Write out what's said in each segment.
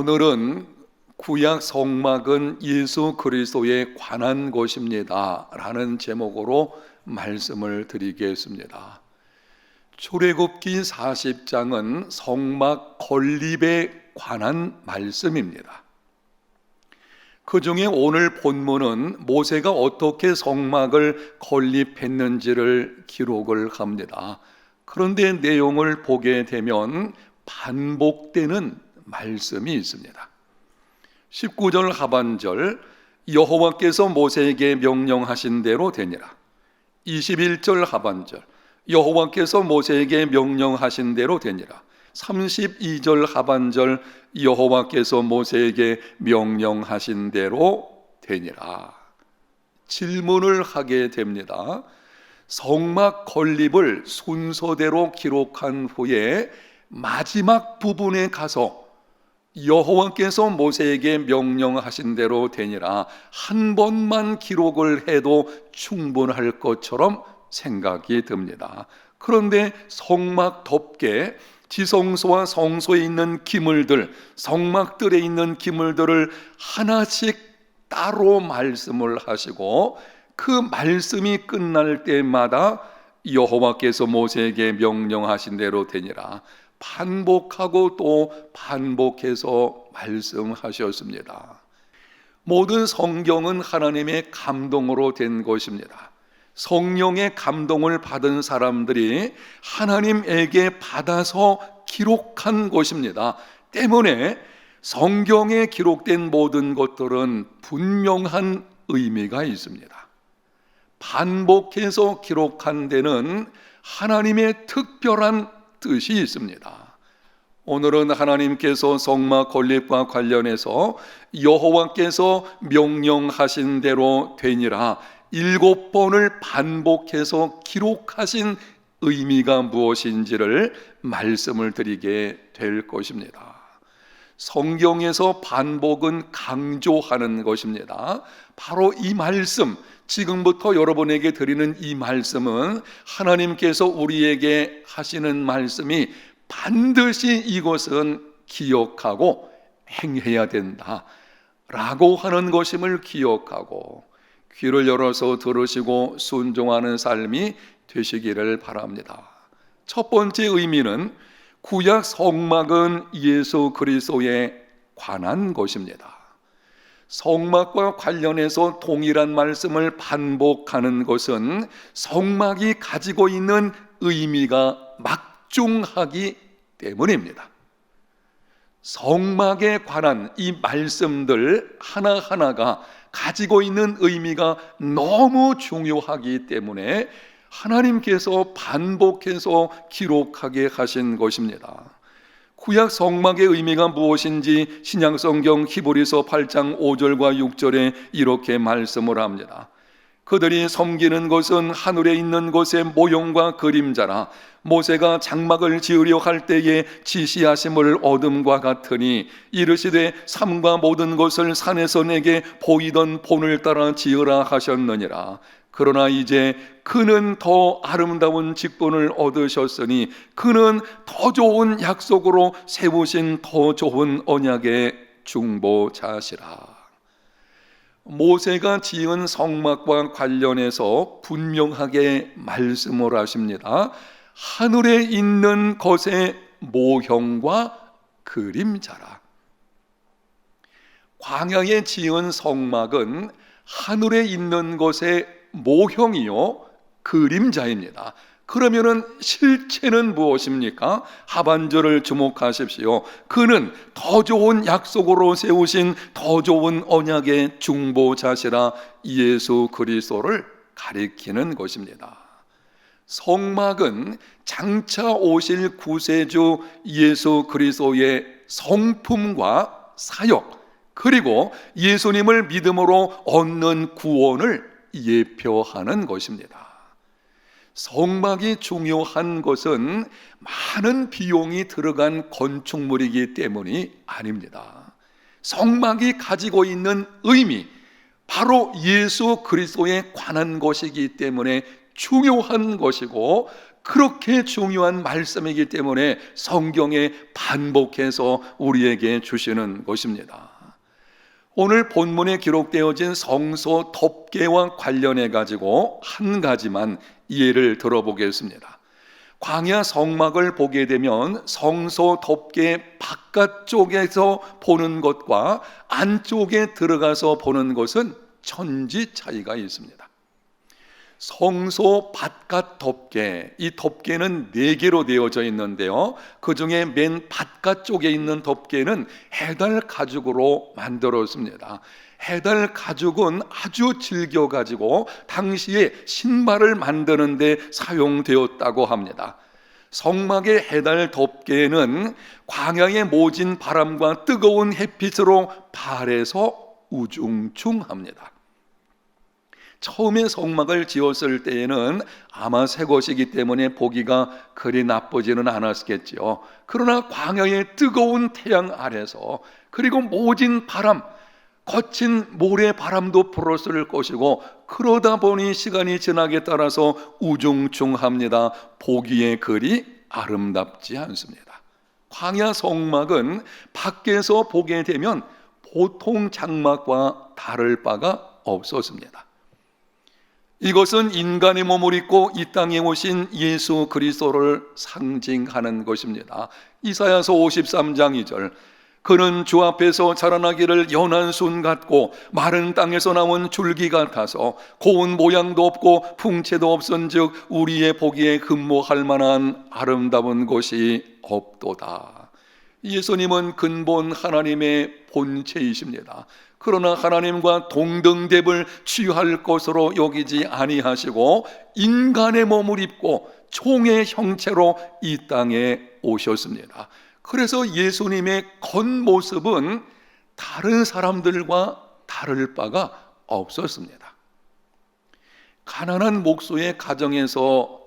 오늘은 구약 성막은 예수 그리스도에 관한 것입니다 라는 제목으로 말씀을 드리겠습니다. 출애굽기 40장은 성막 건립에 관한 말씀입니다. 그 중에 오늘 본문은 모세가 어떻게 성막을 건립했는지를 기록을 합니다. 그런데 내용을 보게 되면 반복되는 말씀이 있습니다. 19절 하반절, 여호와께서 모세에게 명령하신 대로 되니라. 21절 하반절, 여호와께서 모세에게 명령하신 대로 되니라. 32절 하반절, 여호와께서 모세에게 명령하신 대로 되니라. 질문을 하게 됩니다. 성막 건립을 순서대로 기록한 후에 마지막 부분에 가서 여호와께서 모세에게 명령하신 대로 되니라 한 번만 기록을 해도 충분할 것처럼 생각이 듭니다. 그런데 성막 덮개, 지성소와 성소에 있는 기물들, 성막들에 있는 기물들을 하나씩 따로 말씀을 하시고 그 말씀이 끝날 때마다 여호와께서 모세에게 명령하신 대로 되니라 반복하고 또 반복해서 말씀하셨습니다. 모든 성경은 하나님의 감동으로 된 것입니다. 성령의 감동을 받은 사람들이 하나님에게 받아서 기록한 것입니다. 때문에 성경에 기록된 모든 것들은 분명한 의미가 있습니다. 반복해서 기록한 데는 하나님의 특별한 뜻이 있습니다. 오늘은 하나님께서 성막 건립과 관련해서 여호와께서 명령하신 대로 되니라 7번을 반복해서 기록하신 의미가 무엇인지를 말씀을 드리게 될 것입니다. 성경에서 반복은 강조하는 것입니다. 바로 이 말씀, 지금부터 여러분에게 드리는 이 말씀은 하나님께서 우리에게 하시는 말씀이 반드시 이것은 기억하고 행해야 된다 라고 하는 것임을 기억하고 귀를 열어서 들으시고 순종하는 삶이 되시기를 바랍니다. 첫 번째 의미는 구약 성막은 예수 그리스도에 관한 것입니다. 성막과 관련해서 동일한 말씀을 반복하는 것은 성막이 가지고 있는 의미가 막중하기 때문입니다. 성막에 관한 이 말씀들 하나하나가 가지고 있는 의미가 너무 중요하기 때문에 하나님께서 반복해서 기록하게 하신 것입니다. 구약 성막의 의미가 무엇인지 신약성경 히브리서 8장 5절과 6절에 이렇게 말씀을 합니다. 그들이 섬기는 것은 하늘에 있는 것의 모형과 그림자라 모세가 장막을 지으려 할 때에 지시하심을 얻음과 같으니 이르시되 삼가 모든 것을 산에서 내게 보이던 본을 따라 지으라 하셨느니라. 그러나 이제 그는 더 아름다운 직분을 얻으셨으니 그는 더 좋은 약속으로 세우신 더 좋은 언약의 중보자시라. 모세가 지은 성막과 관련해서 분명하게 말씀을 하십니다. 하늘에 있는 것의 모형과 그림자라. 광야에 지은 성막은 하늘에 있는 것의 모형이요 그림자입니다. 그러면은 실체는 무엇입니까? 하반절을 주목하십시오. 그는 더 좋은 약속으로 세우신 더 좋은 언약의 중보자시라 예수 그리스도를 가리키는 것입니다. 성막은 장차 오실 구세주 예수 그리스도의 성품과 사역 그리고 예수님을 믿음으로 얻는 구원을 예표하는 것입니다. 성막이 중요한 것은 많은 비용이 들어간 건축물이기 때문이 아닙니다. 성막이 가지고 있는 의미, 바로 예수 그리스도에 관한 것이기 때문에 중요한 것이고 그렇게 중요한 말씀이기 때문에 성경에 반복해서 우리에게 주시는 것입니다. 오늘 본문에 기록되어진 성소 덮개와 관련해 가지고 한 가지만 예를 들어보겠습니다. 광야 성막을 보게 되면 성소 덮개 바깥쪽에서 보는 것과 안쪽에 들어가서 보는 것은 천지 차이가 있습니다. 성소 바깥 덮개, 이 덮개는 4개로 되어져 있는데요, 그 중에 맨 바깥쪽에 있는 덮개는 해달 가죽으로 만들었습니다. 해달 가죽은 아주 질겨가지고 당시에 신발을 만드는 데 사용되었다고 합니다. 성막의 해달 덮개는 광야에 모진 바람과 뜨거운 햇빛으로 발해서 우중충합니다. 처음에 성막을 지었을 때에는 아마 새 것이기 때문에 보기가 그리 나쁘지는 않았겠지요. 그러나 광야의 뜨거운 태양 아래서, 그리고 모진 바람, 거친 모래 바람도 불었을 것이고, 그러다 보니 시간이 지나게 따라서 우중충합니다. 보기에 그리 아름답지 않습니다. 광야 성막은 밖에서 보게 되면 보통 장막과 다를 바가 없었습니다. 이것은 인간의 몸을 입고 이 땅에 오신 예수 그리스도를 상징하는 것입니다. 이사야서 53장 2절, 그는 주 앞에서 자라나기를 연한 순 같고 마른 땅에서 나온 줄기 같아서 고운 모양도 없고 풍채도 없은즉 우리의 보기에 흠모할 만한 아름다운 것이 없도다. 예수님은 근본 하나님의 본체이십니다. 그러나 하나님과 동등됨을 취할 것으로 여기지 아니하시고 인간의 몸을 입고 종의 형체로 이 땅에 오셨습니다. 그래서 예수님의 겉모습은 다른 사람들과 다를 바가 없었습니다. 가난한 목소의 가정에서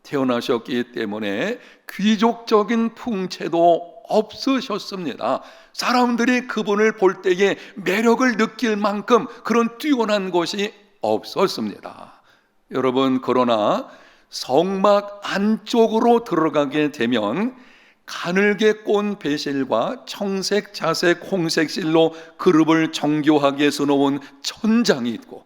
태어나셨기 때문에 귀족적인 풍채도 없으셨습니다. 사람들이 그분을 볼 때에 매력을 느낄 만큼 그런 뛰어난 것이 없었습니다. 여러분, 그러나 성막 안쪽으로 들어가게 되면 가늘게 꼰 배실과 청색, 자색, 홍색 실로 그룹을 정교하게 수놓은 천장이 있고,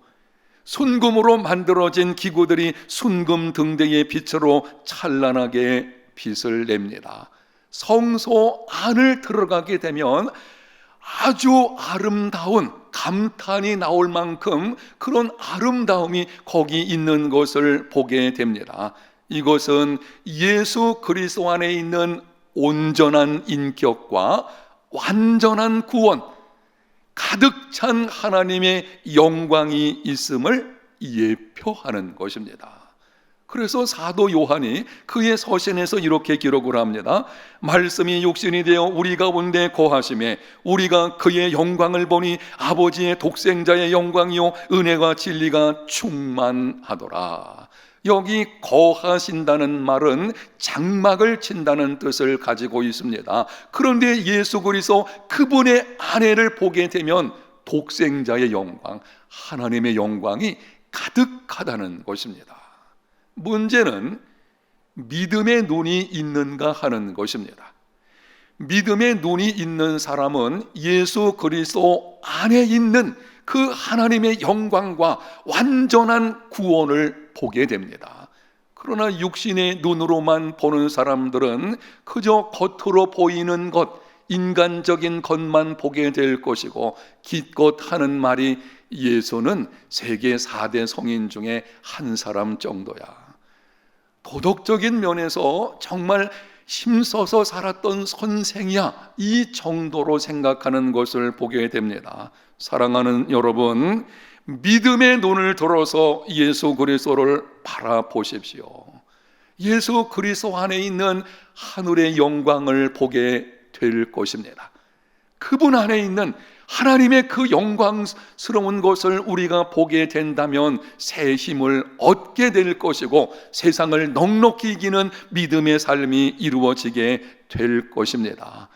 순금으로 만들어진 기구들이 순금 등대의 빛으로 찬란하게 빛을 냅니다. 성소 안을 들어가게 되면 아주 아름다운, 감탄이 나올 만큼 그런 아름다움이 거기 있는 것을 보게 됩니다. 이것은 예수 그리스도 안에 있는 온전한 인격과 완전한 구원, 가득 찬 하나님의 영광이 있음을 예표하는 것입니다. 그래서 사도 요한이 그의 서신에서 이렇게 기록을 합니다. 말씀이 육신이 되어 우리 가운데 거하심에 우리가 그의 영광을 보니 아버지의 독생자의 영광이요 은혜와 진리가 충만하더라. 여기 거하신다는 말은 장막을 친다는 뜻을 가지고 있습니다. 그런데 예수 그리스도 그분의 안에를 보게 되면 독생자의 영광, 하나님의 영광이 가득하다는 것입니다. 문제는 믿음의 눈이 있는가 하는 것입니다. 믿음의 눈이 있는 사람은 예수 그리스도 안에 있는 그 하나님의 영광과 완전한 구원을 보게 됩니다. 그러나 육신의 눈으로만 보는 사람들은 그저 겉으로 보이는 것, 인간적인 것만 보게 될 것이고, 기껏 하는 말이 예수는 세계 4대 성인 중에 한 사람 정도야, 도덕적인 면에서 정말 힘써서 살았던 선생이야, 이 정도로 생각하는 것을 보게 됩니다. 사랑하는 여러분, 믿음의 눈을 들어서 예수 그리스도를 바라보십시오. 예수 그리스도 안에 있는 하늘의 영광을 보게 될 것입니다. 그분 안에 있는 하나님의 그 영광스러운 것을 우리가 보게 된다면 새 힘을 얻게 될 것이고, 세상을 넉넉히 이기는 믿음의 삶이 이루어지게 될 것입니다.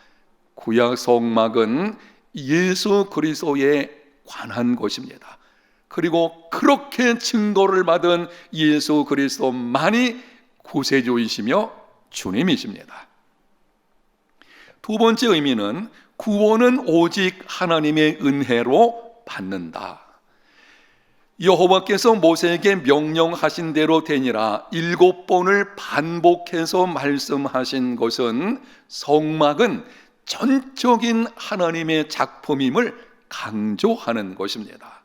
구약 성막은 예수 그리스도에 관한 것입니다. 그리고 그렇게 증거를 받은 예수 그리스도만이 구세주이시며 주님이십니다. 두 번째 의미는 구원은 오직 하나님의 은혜로 받는다. 여호와께서 모세에게 명령하신 대로 되니라 7번을 반복해서 말씀하신 것은 성막은 전적인 하나님의 작품임을 강조하는 것입니다.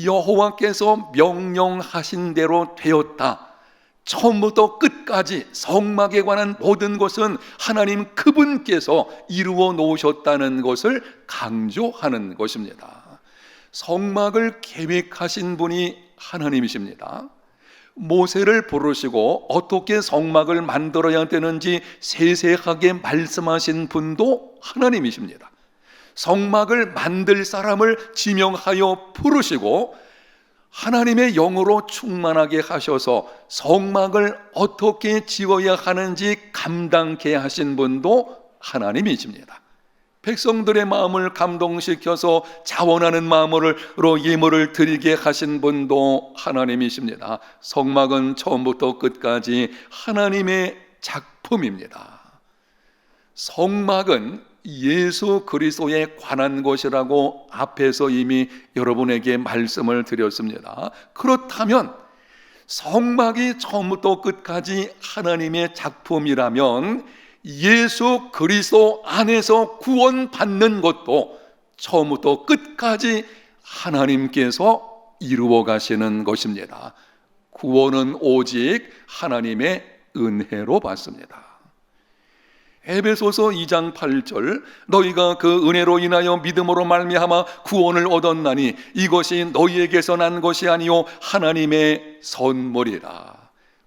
여호와께서 명령하신 대로 되었다. 처음부터 끝까지 성막에 관한 모든 것은 하나님 그분께서 이루어 놓으셨다는 것을 강조하는 것입니다. 성막을 계획하신 분이 하나님이십니다. 모세를 부르시고 어떻게 성막을 만들어야 되는지 세세하게 말씀하신 분도 하나님이십니다. 성막을 만들 사람을 지명하여 부르시고 하나님의 영으로 충만하게 하셔서 성막을 어떻게 지어야 하는지 감당케 하신 분도 하나님이십니다. 백성들의 마음을 감동시켜서 자원하는 마음으로 예물을 드리게 하신 분도 하나님이십니다. 성막은 처음부터 끝까지 하나님의 작품입니다. 성막은 예수 그리스도에 관한 것이라고 앞에서 이미 여러분에게 말씀을 드렸습니다. 그렇다면 성막이 처음부터 끝까지 하나님의 작품이라면 예수 그리스도 안에서 구원받는 것도 처음부터 끝까지 하나님께서 이루어 가시는 것입니다. 구원은 오직 하나님의 은혜로 받습니다. 에베소서 2장 8절 너희가 그 은혜로 인하여 믿음으로 말미암아 구원을 얻었나니 이것이 너희에게서 난 것이 아니요 하나님의 선물이라.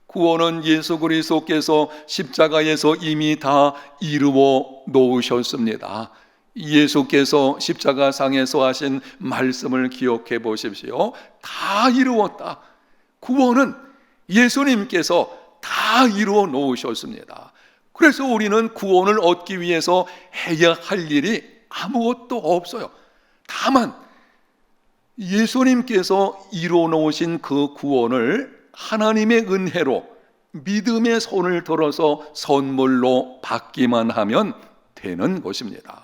구원은 예수 그리스도께서 십자가에서 이미 다 이루어 놓으셨습니다. 예수께서 십자가상에서 하신 말씀을 기억해 보십시오. 다 이루었다. 구원은 예수님께서 다 이루어 놓으셨습니다. 그래서 우리는 구원을 얻기 위해서 해야 할 일이 아무것도 없어요. 다만 예수님께서 이루어 놓으신 그 구원을 하나님의 은혜로 믿음의 손을 들어서 선물로 받기만 하면 되는 것입니다.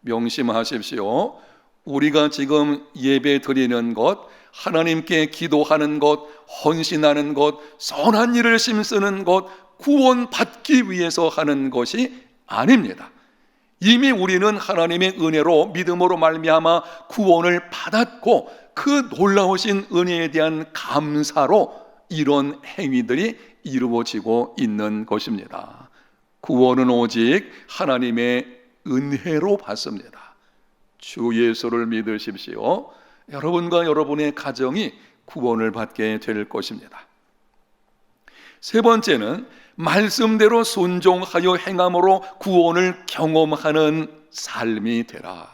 명심하십시오. 우리가 지금 예배 드리는 것, 하나님께 기도하는 것, 헌신하는 것, 선한 일을 힘쓰는 것, 구원받기 위해서 하는 것이 아닙니다. 이미 우리는 하나님의 은혜로 믿음으로 말미암아 구원을 받았고 그 놀라우신 은혜에 대한 감사로 이런 행위들이 이루어지고 있는 것입니다. 구원은 오직 하나님의 은혜로 받습니다. 주 예수를 믿으십시오. 여러분과 여러분의 가정이 구원을 받게 될 것입니다. 세 번째는 말씀대로 순종하여 행함으로 구원을 경험하는 삶이 되라.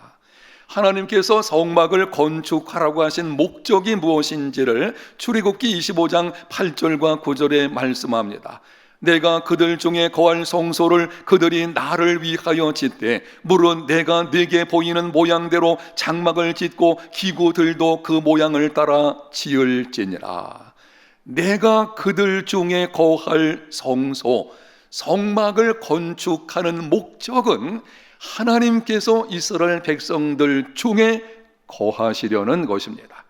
하나님께서 성막을 건축하라고 하신 목적이 무엇인지를 출애굽기 25장 8절과 9절에 말씀합니다. 내가 그들 중에 거할 성소를 그들이 나를 위하여 짓되 물은 내가 네게 보이는 모양대로 장막을 짓고 기구들도 그 모양을 따라 지을지니라. 내가 그들 중에 거할 성소, 성막을 건축하는 목적은 하나님께서 이스라엘 백성들 중에 거하시려는 것입니다.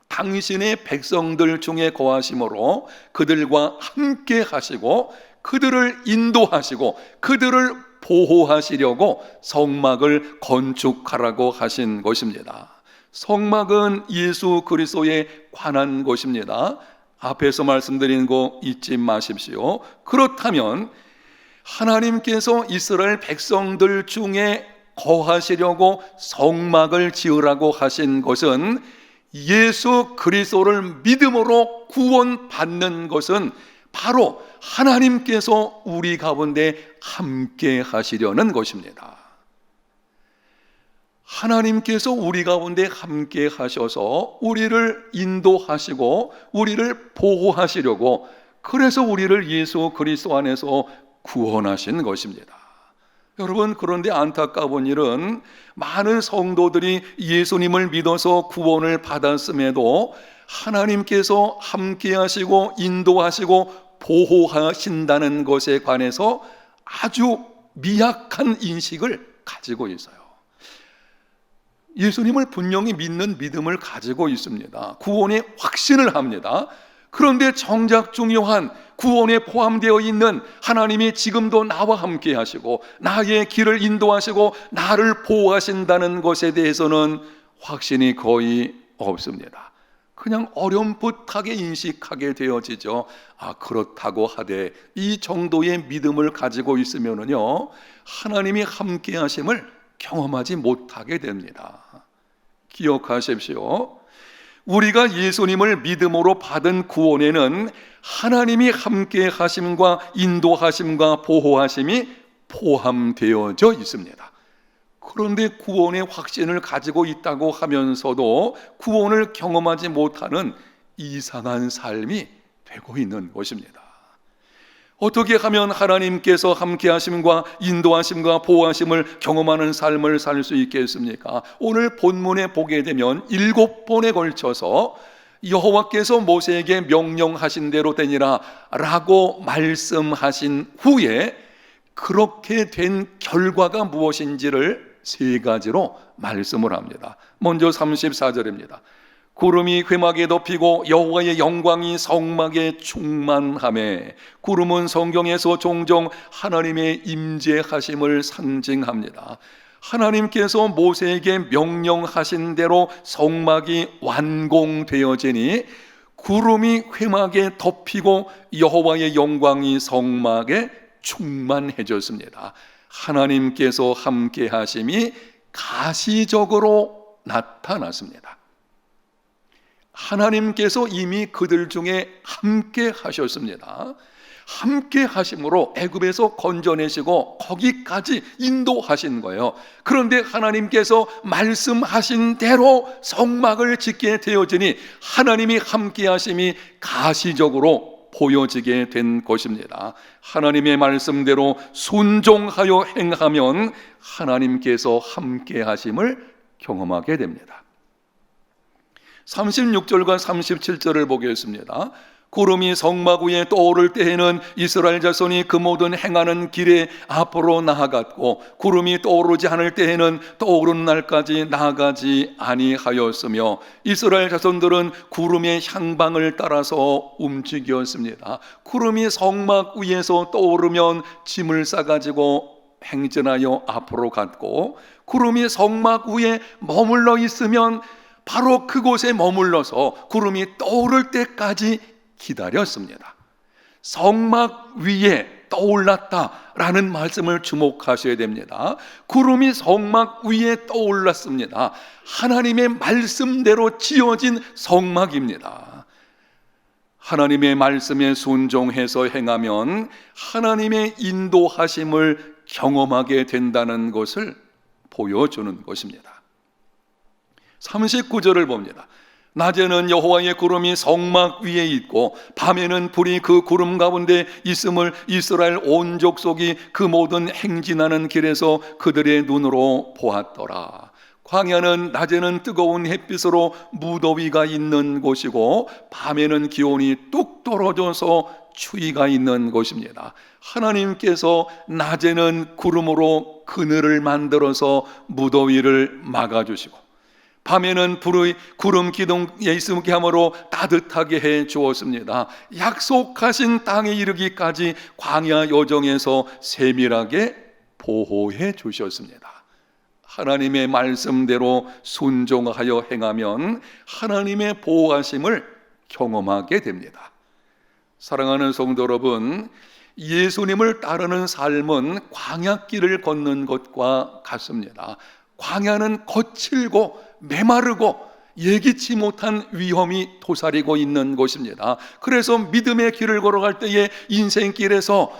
당신의 백성들 중에 거하심으로 그들과 함께 하시고 그들을 인도하시고 그들을 보호하시려고 성막을 건축하라고 하신 것입니다. 성막은 예수 그리스도에 관한 것입니다. 앞에서 말씀드린 거 잊지 마십시오. 그렇다면 하나님께서 이스라엘 백성들 중에 거하시려고 성막을 지으라고 하신 것은 예수 그리스도를 믿음으로 구원받는 것은 바로 하나님께서 우리 가운데 함께 하시려는 것입니다. 하나님께서 우리 가운데 함께 하셔서 우리를 인도하시고 우리를 보호하시려고, 그래서 우리를 예수 그리스도 안에서 구원하신 것입니다. 여러분, 그런데 안타까운 일은 많은 성도들이 예수님을 믿어서 구원을 받았음에도 하나님께서 함께 하시고 인도하시고 보호하신다는 것에 관해서 아주 미약한 인식을 가지고 있어요. 예수님을 분명히 믿는 믿음을 가지고 있습니다. 구원의 확신을 합니다. 그런데 정작 중요한 구원에 포함되어 있는 하나님이 지금도 나와 함께 하시고 나의 길을 인도하시고 나를 보호하신다는 것에 대해서는 확신이 거의 없습니다. 그냥 어렴풋하게 인식하게 되어지죠. 그렇다고 하되 이 정도의 믿음을 가지고 있으면요, 하나님이 함께 하심을 경험하지 못하게 됩니다. 기억하십시오. 우리가 예수님을 믿음으로 받은 구원에는 하나님이 함께 하심과 인도하심과 보호하심이 포함되어져 있습니다. 그런데 구원의 확신을 가지고 있다고 하면서도 구원을 경험하지 못하는 이상한 삶이 되고 있는 것입니다. 어떻게 하면 하나님께서 함께 하심과 인도하심과 보호하심을 경험하는 삶을 살 수 있겠습니까? 오늘 본문에 보게 되면 7번에 걸쳐서 여호와께서 모세에게 명령하신 대로 되니라 라고 말씀하신 후에 그렇게 된 결과가 무엇인지를 3가지로 말씀을 합니다. 먼저 34절입니다. 구름이 회막에 덮이고 여호와의 영광이 성막에 충만하매. 구름은 성경에서 종종 하나님의 임재하심을 상징합니다. 하나님께서 모세에게 명령하신 대로 성막이 완공되어지니 구름이 회막에 덮이고 여호와의 영광이 성막에 충만해졌습니다. 하나님께서 함께 하심이 가시적으로 나타났습니다. 하나님께서 이미 그들 중에 함께 하셨습니다. 함께 하심으로 애굽에서 건져내시고 거기까지 인도하신 거예요. 그런데 하나님께서 말씀하신 대로 성막을 짓게 되어지니 하나님이 함께 하심이 가시적으로 보여지게 된 것입니다. 하나님의 말씀대로 순종하여 행하면 하나님께서 함께 하심을 경험하게 됩니다. 36절과 37절을 보겠습니다. 구름이 성막 위에 떠오를 때에는 이스라엘 자손이 그 모든 행하는 길에 앞으로 나아갔고 구름이 떠오르지 않을 때에는 떠오르는 날까지 나아가지 아니하였으며 이스라엘 자손들은 구름의 향방을 따라서 움직였습니다. 구름이 성막 위에서 떠오르면 짐을 싸가지고 행진하여 앞으로 갔고 구름이 성막 위에 머물러 있으면 바로 그곳에 머물러서 구름이 떠오를 때까지 기다렸습니다. 성막 위에 떠올랐다라는 말씀을 주목하셔야 됩니다. 구름이 성막 위에 떠올랐습니다. 하나님의 말씀대로 지어진 성막입니다. 하나님의 말씀에 순종해서 행하면 하나님의 인도하심을 경험하게 된다는 것을 보여주는 것입니다. 39절을 봅니다. 낮에는 여호와의 구름이 성막 위에 있고 밤에는 불이 그 구름 가운데 있음을 이스라엘 온 족속이 그 모든 행진하는 길에서 그들의 눈으로 보았더라. 광야는 낮에는 뜨거운 햇빛으로 무더위가 있는 곳이고 밤에는 기온이 뚝 떨어져서 추위가 있는 곳입니다. 하나님께서 낮에는 구름으로 그늘을 만들어서 무더위를 막아주시고 밤에는 불의 구름 기둥에 있음게 함으로 따뜻하게 해 주었습니다. 약속하신 땅에 이르기까지 광야 여정에서 세밀하게 보호해 주셨습니다. 하나님의 말씀대로 순종하여 행하면 하나님의 보호하심을 경험하게 됩니다. 사랑하는 성도 여러분, 예수님을 따르는 삶은 광야길을 걷는 것과 같습니다. 광야는 거칠고 메마르고 예기치 못한 위험이 도사리고 있는 곳입니다. 그래서 믿음의 길을 걸어갈 때에 인생길에서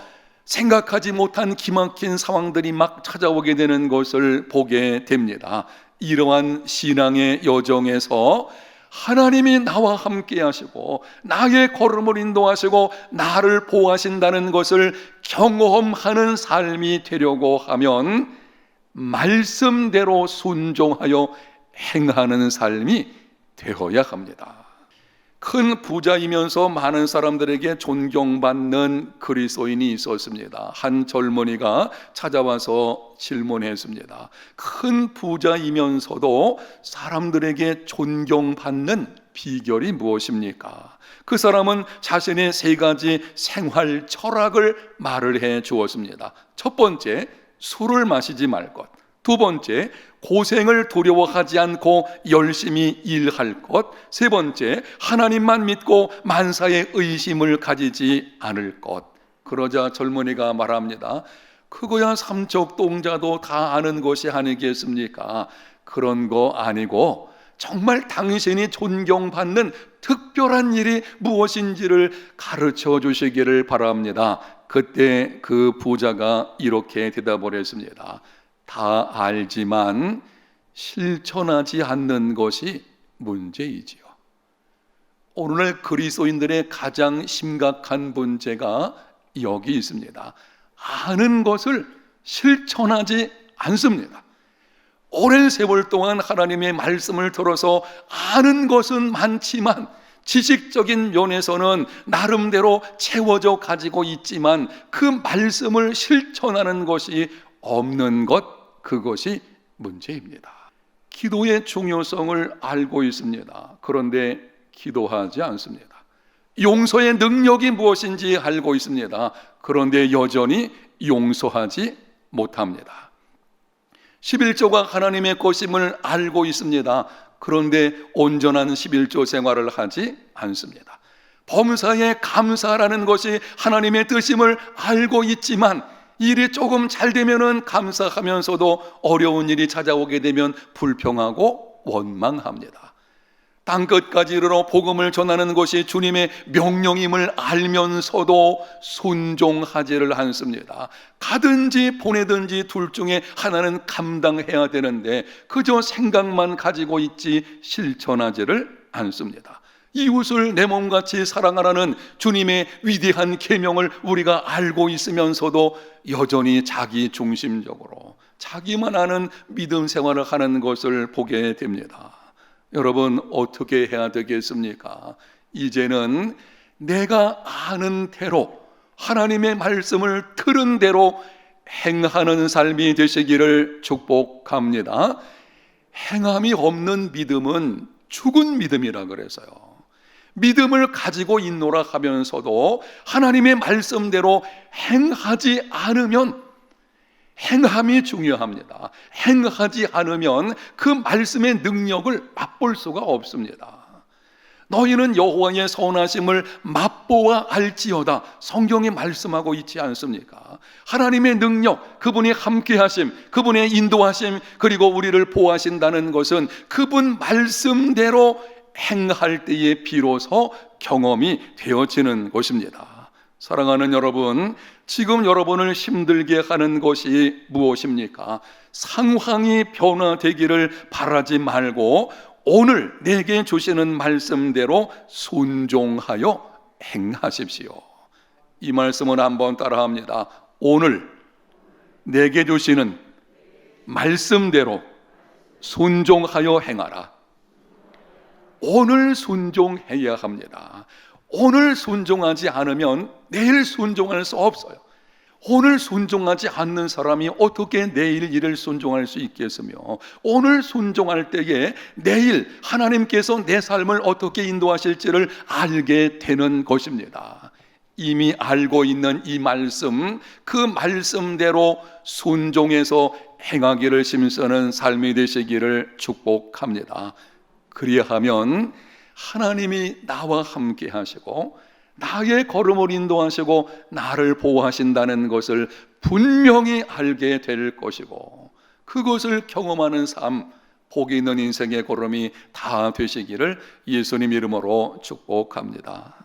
생각하지 못한 기막힌 상황들이 막 찾아오게 되는 것을 보게 됩니다. 이러한 신앙의 여정에서 하나님이 나와 함께 하시고 나의 걸음을 인도하시고 나를 보호하신다는 것을 경험하는 삶이 되려고 하면 말씀대로 순종하여 행하는 삶이 되어야 합니다. 큰 부자이면서 많은 사람들에게 존경받는 그리스도인이 있었습니다. 한 젊은이가 찾아와서 질문했습니다. 큰 부자이면서도 사람들에게 존경받는 비결이 무엇입니까? 그 사람은 자신의 세 가지 생활 철학을 말을 해 주었습니다. 첫 번째, 술을 마시지 말 것. 두 번째, 고생을 두려워하지 않고 열심히 일할 것. 세 번째, 하나님만 믿고 만사의 의심을 가지지 않을 것. 그러자 젊은이가 말합니다. 그거야 삼척동자도 다 아는 것이 아니겠습니까? 그런 거 아니고 정말 당신이 존경받는 특별한 일이 무엇인지를 가르쳐 주시기를 바랍니다. 그때 그 부자가 이렇게 대답을 했습니다. 다 알지만 실천하지 않는 것이 문제이지요. 오늘날 그리스도인들의 가장 심각한 문제가 여기 있습니다. 아는 것을 실천하지 않습니다. 오랜 세월 동안 하나님의 말씀을 들어서 아는 것은 많지만 지식적인 면에서는 나름대로 채워져 가지고 있지만 그 말씀을 실천하는 것이 없는 것, 그것이 문제입니다. 기도의 중요성을 알고 있습니다. 그런데 기도하지 않습니다. 용서의 능력이 무엇인지 알고 있습니다. 그런데 여전히 용서하지 못합니다. 11조가 하나님의 것임을 알고 있습니다. 그런데 온전한 11조 생활을 하지 않습니다. 범사에 감사라는 것이 하나님의 뜻임을 알고 있지만 일이 조금 잘 되면은 감사하면서도 어려운 일이 찾아오게 되면 불평하고 원망합니다. 땅끝까지 이르러 복음을 전하는 것이 주님의 명령임을 알면서도 순종하지를 않습니다. 가든지 보내든지 둘 중에 하나는 감당해야 되는데 그저 생각만 가지고 있지 실천하지를 않습니다. 이웃을 내 몸같이 사랑하라는 주님의 위대한 계명을 우리가 알고 있으면서도 여전히 자기 중심적으로 자기만 아는 믿음 생활을 하는 것을 보게 됩니다. 여러분, 어떻게 해야 되겠습니까? 이제는 내가 아는 대로 하나님의 말씀을 들은 대로 행하는 삶이 되시기를 축복합니다. 행함이 없는 믿음은 죽은 믿음이라 그래서요. 믿음을 가지고 있노라 하면서도 하나님의 말씀대로 행하지 않으면, 행함이 중요합니다. 행하지 않으면 그 말씀의 능력을 맛볼 수가 없습니다. 너희는 여호와의 선하심을 맛보아 알지어다. 성경이 말씀하고 있지 않습니까? 하나님의 능력, 그분이 함께하심, 그분의 인도하심, 그리고 우리를 보호하신다는 것은 그분 말씀대로 행할 때에 비로소 경험이 되어지는 것입니다. 사랑하는 여러분, 지금 여러분을 힘들게 하는 것이 무엇입니까? 상황이 변화되기를 바라지 말고 오늘 내게 주시는 말씀대로 순종하여 행하십시오. 이 말씀을 한번 따라합니다. 오늘 내게 주시는 말씀대로 순종하여 행하라. 오늘 순종해야 합니다. 오늘 순종하지 않으면 내일 순종할 수 없어요. 오늘 순종하지 않는 사람이 어떻게 내일 일을 순종할 수 있겠으며, 오늘 순종할 때에 내일 하나님께서 내 삶을 어떻게 인도하실지를 알게 되는 것입니다. 이미 알고 있는 이 말씀, 그 말씀대로 순종해서 행하기를 힘쓰는 삶이 되시기를 축복합니다. 그리하면 하나님이 나와 함께 하시고 나의 걸음을 인도하시고 나를 보호하신다는 것을 분명히 알게 될 것이고, 그것을 경험하는 삶, 복이 있는 인생의 걸음이 다 되시기를 예수님 이름으로 축복합니다.